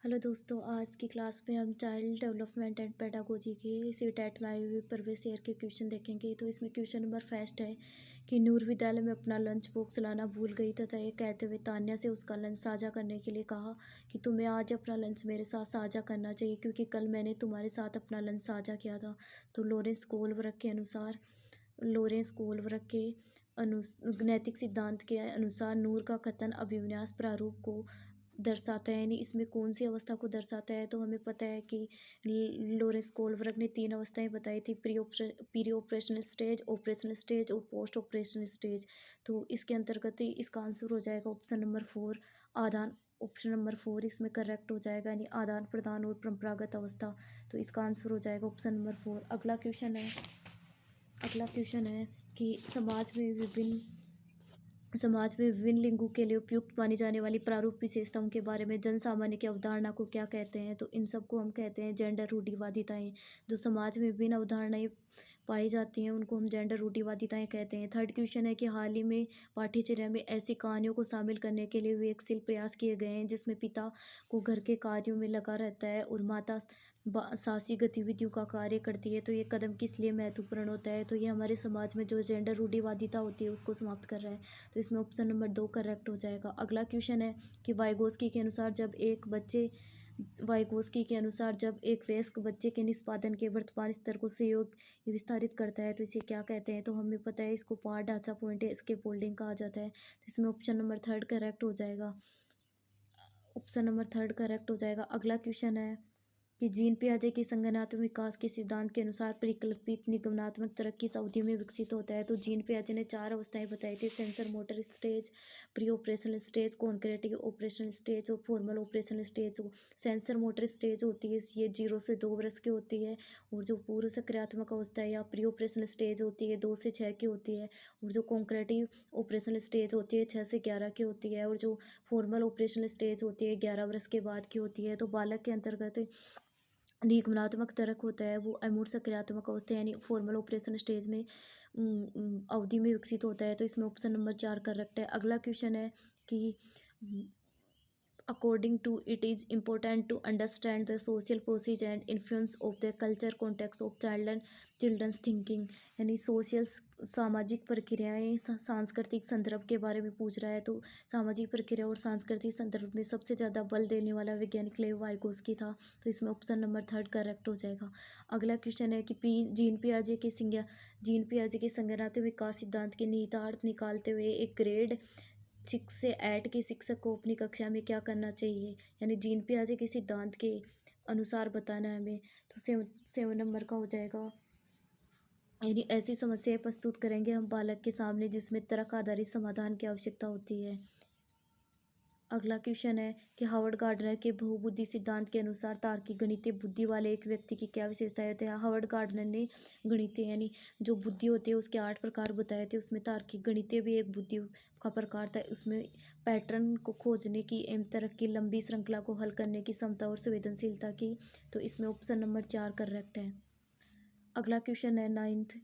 Hello दोस्तों, आज की क्लास में हम चाइल्ड डेवलपमेंट एंड पेडागोजी के सीटेट में आए हुए प्रवेश ईयर के क्वेश्चन देखेंगे। तो इसमें क्वेश्चन नंबर फर्स्ट है कि नूर विद्यालय में अपना लंच बॉक्स लाना भूल गई तथा ये कहते हुए तान्या से उसका लंच साझा करने के लिए कहा कि तुम्हें आज अपना लंच मेरे साथ साझा करना चाहिए क्योंकि कल मैंने तुम्हारे साथ अपना लंच साझा किया था। तो लॉरेंस कोलवर्क के अनु नैतिक सिद्धांत के अनुसार नूर का कथन अभिविन्यास प्रारूप को दर्शाता है, यानी इसमें कौन सी अवस्था को दर्शाता है। तो हमें पता है कि लॉरेंस कोलवर्क ने तीन अवस्थाएं बताई थी, pre operational stage, operational stage और पोस्ट ऑपरेशनल स्टेज। तो इसके अंतर्गत ही इसका आंसर हो जाएगा ऑप्शन नंबर 4, आदान। ऑप्शन नंबर 4 इसमें करेक्ट हो जाएगा, यानी आदान प्रदान और परंपरागत अवस्था। तो इसका आंसर हो जाएगा ऑप्शन नंबर 4। अगला क्वेश्चन है कि समाज में विभिन्न लिंगों के लिए उपयुक्त मानी जाने वाली प्रारूप विशेषताओं के बारे में जन सामान्य की अवधारणा को क्या कहते हैं। तो इन सबको हम कहते हैं जेंडर रूढ़िवादिताएं। जो समाज में विभिन्न अवधारणाएं पाई जाती हैं उनको हम जेंडर रूढ़िवादिताएं कहते हैं। थर्ड क्वेश्चन है कि हाल ही में पाठ्यचर्या में ऐसी कहानियों को शामिल करने के लिए विवेकशील प्रयास किए गए हैं जिसमें पिता को घर के कार्यों में लगा रहता है और माता साहसी गतिविधियों का कार्य करती है। तो ये कदम किस लिए महत्वपूर्ण होता है। तो ये हमारे समाज में जो जेंडर रूढ़िवादिता होती है उसको समाप्त कर रहा है। तो इसमें ऑप्शन नंबर 2 करेक्ट हो जाएगा। अगला क्वेश्चन है कि वाइगोस्की के अनुसार जब एक वयस्क बच्चे के निष्पादन के वर्तमान स्तर को सहयोग विस्तारित करता है तो इसे क्या कहते हैं। तो हमें पता है इसको पार ढांचा पॉइंट है, स्केप फोल्डिंग कहा जाता है। तो इसमें ऑप्शन नंबर थर्ड करेक्ट हो जाएगा। अगला क्वेश्चन है कि जीन पियाजे की संज्ञानात्मक विकास के सिद्धांत के अनुसार परिकल्पित निगमनात्मक तर्क किस अवधि में विकसित होता है। तो जीन पियाजे ने 4 अवस्थाएं बताई थी, sensor motor stage, pre operational stage, concrete operational stage और formal operational stage. Sensor motor stage होती है ये 0 से 2 वर्ष की होती है, और जो पूर्व सक्रियात्मक अवस्था है या प्री ऑपरेशनल स्टेज होती है 2 से 6 की होती है, और जो कॉन्क्रेटिव ऑपरेशनल स्टेज होती है 6 से 11 की होती है, और जो फॉर्मल ऑपरेशनल स्टेज होती है 11 वर्ष के बाद की होती है। तो बालक के अंतर्गत निगमनात्मक तर्क होता है वो अमूर्त सक्रियात्मक अवस्था यानी फॉर्मल ऑपरेशन स्टेज में अवधि में विकसित होता है। तो इसमें ऑप्शन नंबर 4 करेक्ट है। अगला क्वेश्चन है कि according to it is important to understand the social process and influence of the culture context of children's thinking, यानी सोशल सामाजिक प्रक्रियाएं सांस्कृतिक संदर्भ के बारे में पूछ रहा है। तो सामाजिक प्रक्रिया और सांस्कृतिक संदर्भ में सबसे ज़्यादा बल देने वाला वैज्ञानिक लेव वाइगोस्की था। तो इसमें ऑप्शन नंबर 3 करेक्ट हो जाएगा। अगला क्वेश्चन है कि जीन पियाजे के संज्ञानात्मक विकास सिद्धांत के निहितार्थ निकालते हुए एक ग्रेड 6 से 8 के शिक्षक को अपनी कक्षा में क्या करना चाहिए, यानी जीन पियाजे के सिद्धांत के अनुसार बताना है हमें। तो 7 नंबर का हो जाएगा, यानी ऐसी समस्याएं प्रस्तुत करेंगे हम बालक के सामने जिसमें तर्क आधारित समाधान की आवश्यकता होती है। अगला क्वेश्चन है कि हावर्ड गार्डनर के बहुबुद्धि सिद्धांत के अनुसार तार्किक गणितीय बुद्धि वाले एक व्यक्ति की क्या विशेषताएं होती है। हावर्ड गार्डनर ने गणितीय यानी जो बुद्धि होती है उसके 8 प्रकार बताए थे, उसमें तार्किक गणितीय भी एक बुद्धि का प्रकार था। उसमें पैटर्न को खोजने की एवं तर्क की लंबी श्रृंखला को हल करने की क्षमता और संवेदनशीलता की। तो इसमें ऑप्शन नंबर 4 करेक्ट है। अगला क्वेश्चन है 9th,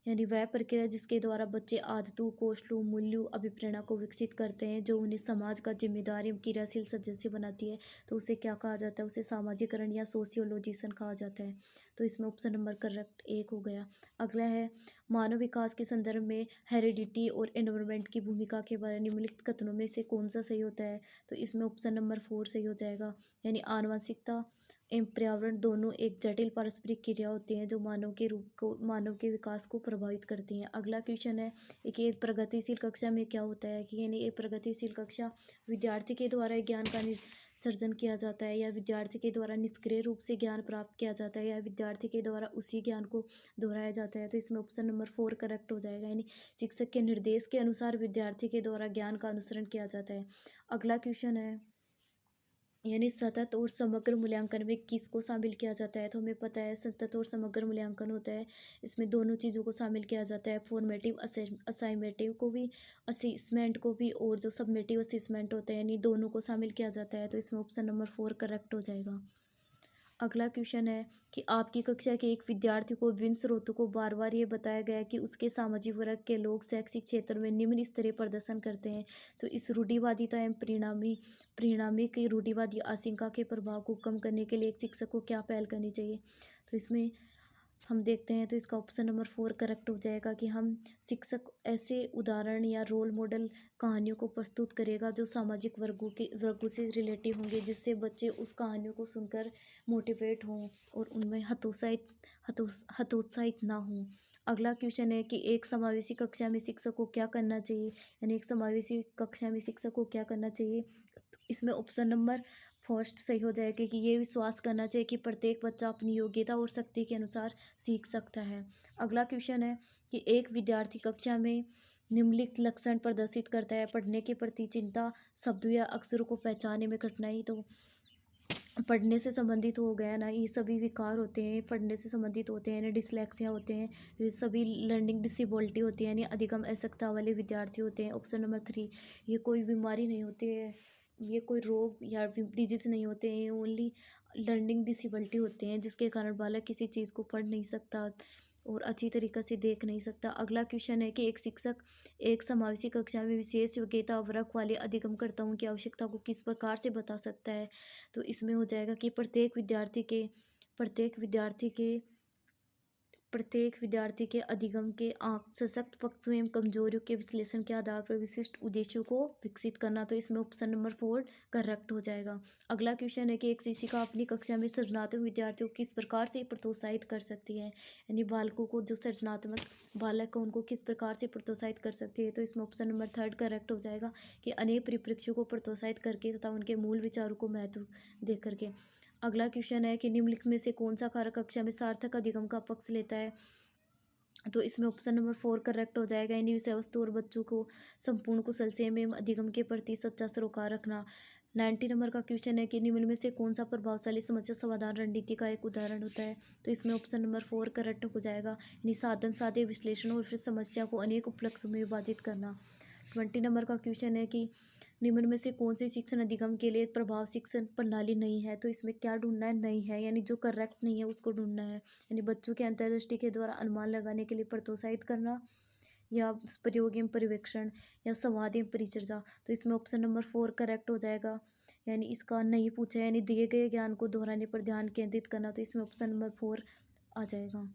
यानी वह प्रक्रिया जिसके द्वारा बच्चे आदतों, कौशलों, मूल्यों, अभिप्रेरणा को विकसित करते हैं जो उन्हें समाज का जिम्मेदार एवं क्रियाशील सदस्य बनाती है। तो उसे क्या कहा जाता है, उसे सामाजिकरण या सोशियोलॉजिशन कहा जाता है। तो इसमें ऑप्शन नंबर करेक्ट 1 हो गया। अगला है मानव विकास के संदर्भ में हेरिडिटी और एनवायरनमेंट की भूमिका के बारे में निम्नलिखित कथनों में से कौन सा सही होता है। तो इसमें ऑप्शन नंबर 4 सही हो जाएगा, यानी आनुवंशिकता एवं पर्यावरण दोनों एक जटिल पारस्परिक क्रिया होती हैं जो मानव के विकास को प्रभावित करती हैं। अगला क्वेश्चन है कि एक प्रगतिशील कक्षा में क्या होता है, कि यानी एक प्रगतिशील कक्षा विद्यार्थी के द्वारा ज्ञान का सर्जन किया जाता है, या विद्यार्थी के द्वारा निष्क्रिय रूप से ज्ञान प्राप्त किया जाता है, या विद्यार्थी के द्वारा उसी ज्ञान को दोहराया जाता है। तो इसमें ऑप्शन नंबर 4 करेक्ट हो जाएगा, यानी शिक्षक के निर्देश के अनुसार विद्यार्थी के द्वारा ज्ञान का अनुसरण किया जाता है। अगला क्वेश्चन है यानी सतत और समग्र मूल्यांकन में किसको शामिल किया जाता है। तो हमें पता है सतत और समग्र मूल्यांकन होता है, इसमें दोनों चीज़ों को शामिल किया जाता है, फॉर्मेटिव असाइमेटिव को भी, असेसमेंट को भी, और जो सबमेटिव असेसमेंट होता है यानी दोनों को शामिल किया जाता है। तो इसमें ऑप्शन नंबर 4 करेक्ट हो जाएगा। अगला क्वेश्चन है कि आपकी कक्षा के एक विद्यार्थी को विभिन्न स्रोतों को बार बार ये बताया गया है कि उसके सामाजिक वर्ग के लोग शैक्षिक क्षेत्र में निम्न स्तरीय प्रदर्शन करते हैं। तो इस रूढ़िवादिता एवं परिणामी की रूढ़िवादी आशंका के प्रभाव को कम करने के लिए एक शिक्षक को क्या पहल करनी चाहिए। तो इसमें हम देखते हैं तो इसका ऑप्शन नंबर 4 करेक्ट हो जाएगा कि हम शिक्षक ऐसे उदाहरण या रोल मॉडल कहानियों को प्रस्तुत करेगा जो सामाजिक वर्गों से रिलेटिव होंगे, जिससे बच्चे उस कहानियों को सुनकर मोटिवेट हों और उनमें हतोत्साहित ना हों। अगला क्वेश्चन है कि एक समावेशी कक्षा में शिक्षक को क्या करना चाहिए, यानी एक समावेशी कक्षा में शिक्षक को क्या करना चाहिए। तो इसमें ऑप्शन नंबर फर्स्ट सही हो जाएगा कि ये विश्वास करना चाहिए कि प्रत्येक बच्चा अपनी योग्यता और शक्ति के अनुसार सीख सकता है। अगला क्वेश्चन है कि एक विद्यार्थी कक्षा में निम्नलिखित लक्षण प्रदर्शित करता है। पढ़ने के प्रति चिंता, शब्दों या अक्षरों को पहचानने में कठिनाई। तो पढ़ने से संबंधित हो गया ना, ये सभी विकार होते हैं, पढ़ने से संबंधित होते हैं, यानी डिसलेक्सिया होते हैं, ये सभी लर्निंग डिसेबिलिटी होती है, यानी अधिगम असक्षमता वाले विद्यार्थी होते हैं। ऑप्शन नंबर 3, ये कोई बीमारी नहीं होती है, ये कोई रोग या डिजीज नहीं होते हैं, ओनली लर्निंग डिसेबिलिटी होते हैं, जिसके कारण बालक किसी चीज़ को पढ़ नहीं सकता और अच्छी तरीके से देख नहीं सकता। अगला क्वेश्चन है कि एक शिक्षक एक समावेशी कक्षा में विशेष योग्यता वर्ग वाले अधिगमकर्ताओं की आवश्यकता को किस प्रकार से बता सकता है। तो इसमें हो जाएगा कि प्रत्येक विद्यार्थी के अधिगम के सशक्त पक्षों एवं कमजोरियों के विश्लेषण के आधार पर विशिष्ट उद्देश्यों को विकसित करना। तो इसमें ऑप्शन नंबर 4 करेक्ट हो जाएगा। अगला क्वेश्चन है कि एक शिक्षिका अपनी कक्षा में सृजनात्मक विद्यार्थियों को किस प्रकार से प्रोत्साहित कर सकती है, यानी बालकों को जो सृजनात्मक बालक है उनको किस प्रकार से प्रोत्साहित कर सकती है। तो इसमें ऑप्शन नंबर 3 करेक्ट हो जाएगा कि अनेक परिप्रेक्ष्यों को प्रोत्साहित करके तथा उनके मूल विचारों को महत्व दे करके। अगला क्वेश्चन है कि निम्नलिखित में से कौन सा कारक कक्षा में सार्थक अधिगम का पक्ष लेता है। तो इसमें ऑप्शन नंबर 4 करेक्ट हो जाएगा, यानी विषय वस्तु और बच्चों को संपूर्ण कुशल से एवं अधिगम के प्रति सच्चा सरोकार रखना। 90 नंबर का क्वेश्चन है कि निम्न में से कौन सा प्रभावशाली समस्या समाधान रणनीति का एक उदाहरण होता है। तो इसमें ऑप्शन नंबर 4 करेक्ट हो जाएगा, यानी साधन साधे विश्लेषण और फिर समस्या को अनेक उपलक्ष्यों में विभाजित करना। 20 नंबर का क्वेश्चन है कि निम्न में से कौन सी शिक्षण अधिगम के लिए एक प्रभाव शिक्षण प्रणाली नहीं है। तो इसमें क्या ढूंढना है, नहीं है, यानी जो करेक्ट नहीं है उसको ढूंढना है, यानी बच्चों के अंतर्दृष्टि के द्वारा अनुमान लगाने के लिए प्रोत्साहित करना, या प्रयोग एवं पर्यवेक्षण, या संवाद एवं परिचर्या। तो इसमें ऑप्शन नंबर 4 करेक्ट हो जाएगा, यानी इसका नहीं पूछा है, यानी दिए गए ज्ञान को दोहराने पर ध्यान केंद्रित करना। तो इसमें ऑप्शन नंबर 4 आ जाएगा।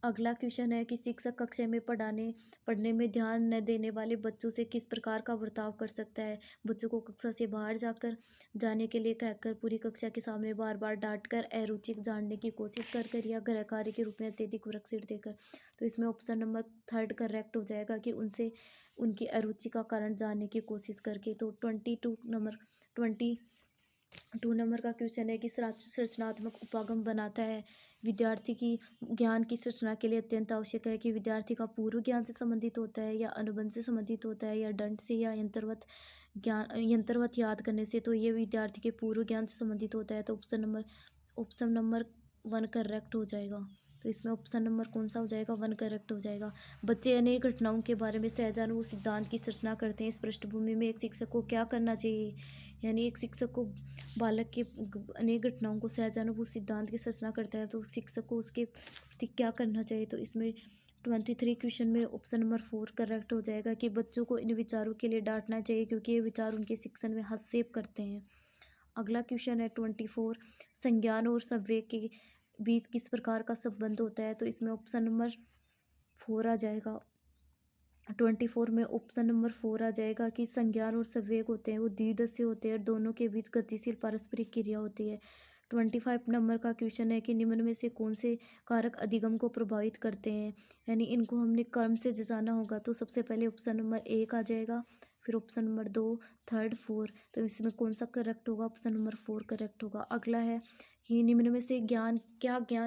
अगला क्वेश्चन है कि शिक्षक कक्षा में पढ़ने में ध्यान न देने वाले बच्चों से किस प्रकार का बर्ताव कर सकता है। बच्चों को कक्षा से बाहर जाने के लिए कहकर, पूरी कक्षा के सामने बार बार डांटकर, अरुचिक जानने की कोशिश कर या गृह कार्य के रूप में अत्यधिक वर्कशीट देकर। तो इसमें ऑप्शन नंबर 3 करेक्ट हो जाएगा कि उनसे उनकी अरुचि का कारण जानने की कोशिश करके। तो 22 नंबर का क्वेश्चन है कि संरचनात्मक उपागम बनाता है। विद्यार्थी की ज्ञान की सूचना के लिए अत्यंत आवश्यक है कि विद्यार्थी का पूर्व ज्ञान से संबंधित होता है, या अनुबंध से संबंधित होता है, या दंड से, या यंत्रवत याद करने से। तो ये विद्यार्थी के पूर्व ज्ञान से संबंधित होता है। तो ऑप्शन नंबर 1 करेक्ट हो जाएगा। तो इसमें ऑप्शन नंबर कौन सा हो जाएगा, 1 करेक्ट हो जाएगा। बच्चे अनेक घटनाओं के बारे में सहजानुभूत सिद्धांत की सूचना करते हैं। इस पृष्ठभूमि में एक शिक्षक को क्या करना चाहिए, यानी एक शिक्षक को बालक के अनेक घटनाओं को सहजानुभूत सिद्धांत की सूचना करता है, तो शिक्षक को उसके प्रति क्या करना चाहिए। तो इसमें 23 क्वेश्चन में ऑप्शन नंबर 4 करेक्ट हो जाएगा कि बच्चों को इन विचारों के लिए डांटना चाहिए, क्योंकि ये विचार उनके शिक्षण में हस्तक्षेप करते हैं। अगला क्वेश्चन है 24, संज्ञान और संवेग के बीच किस प्रकार का संबंध होता है। तो इसमें ऑप्शन नंबर 4 आ जाएगा। 24 में ऑप्शन नंबर 4 आ जाएगा कि संज्ञान और संवेग होते हैं वो द्विदिशीय होते हैं, दोनों के बीच गतिशील पारस्परिक क्रिया होती है। 25 नंबर का क्वेश्चन है कि निम्न में से कौन से कारक अधिगम को प्रभावित करते हैं, यानी इनको हमने क्रम से जाना होगा। तो सबसे पहले ऑप्शन नंबर 1 आ जाएगा, फिर ऑप्शन नंबर 2, 3, 4। तो इसमें कौन सा करेक्ट होगा, ऑप्शन नंबर 4 करेक्ट होगा। अगला है कि निम्न में से ज्ञान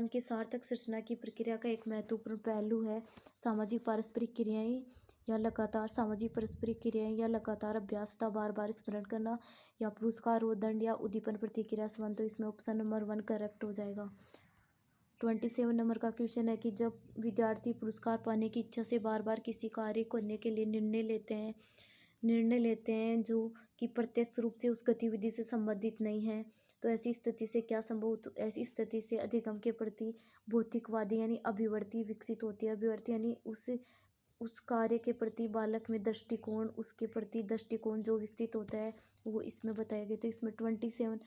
के सार्थक सूचना की प्रक्रिया का एक महत्वपूर्ण पहलू है सामाजिक पारस्परिक क्रियाएं, या लगातार सामाजिक पारस्परिक क्रियाएं, या लगातार अभ्यास था बार बार स्मरण करना, या पुरस्कार व दंड, या उद्दीपन प्रतिक्रिया संबंध। तो इसमें ऑप्शन नंबर 1 करेक्ट हो जाएगा। 27 नंबर का क्वेश्चन है कि जब विद्यार्थी पुरस्कार पाने की इच्छा से बार बार किसी कार्य करने के लिए निर्णय लेते हैं जो कि प्रत्यक्ष रूप से उस गतिविधि से संबंधित नहीं है, तो ऐसी स्थिति से क्या संभव, तो ऐसी स्थिति से अधिगम के प्रति भौतिकवादी यानी अभिवृत्ति विकसित होती है। अभिवृत्ति यानी उस कार्य के प्रति बालक में दृष्टिकोण, उसके प्रति दृष्टिकोण जो विकसित होता है वो इसमें बताया गया। तो इसमें 27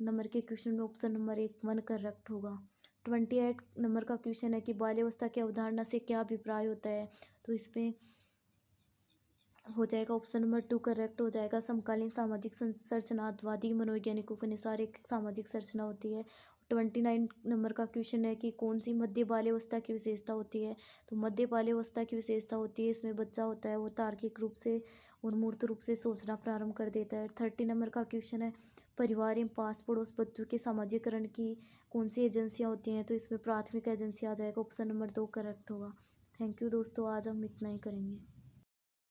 नंबर के क्वेश्चन में ऑप्शन नंबर 1 वन करेक्ट होगा। 28 नंबर का क्वेश्चन है कि बाल्यावस्था की अवधारणा से क्या अभिप्राय होता है, तो इसमें हो जाएगा ऑप्शन नंबर 2 करेक्ट हो जाएगा। समकालीन सामाजिक संरचनावादी मनोवैज्ञानिकों के अनुसार एक सामाजिक संरचना होती है। 29 नंबर का क्वेश्चन है कि कौन सी मध्य बाल्यावस्था की विशेषता होती है, तो मध्य बाल्यावस्था की विशेषता होती है इसमें बच्चा होता है वो तार्किक रूप से और मूर्त रूप से सोचना प्रारंभ कर देता है। 30 नंबर का क्वेश्चन है परिवार एवं पास पड़ोस बच्चों के सामाजिकरण की कौन सी एजेंसियाँ होती हैं, तो इसमें प्राथमिक एजेंसी आ जाएगा, ऑप्शन नंबर 2 करेक्ट होगा। थैंक यू दोस्तों, आज हम इतना ही करेंगे।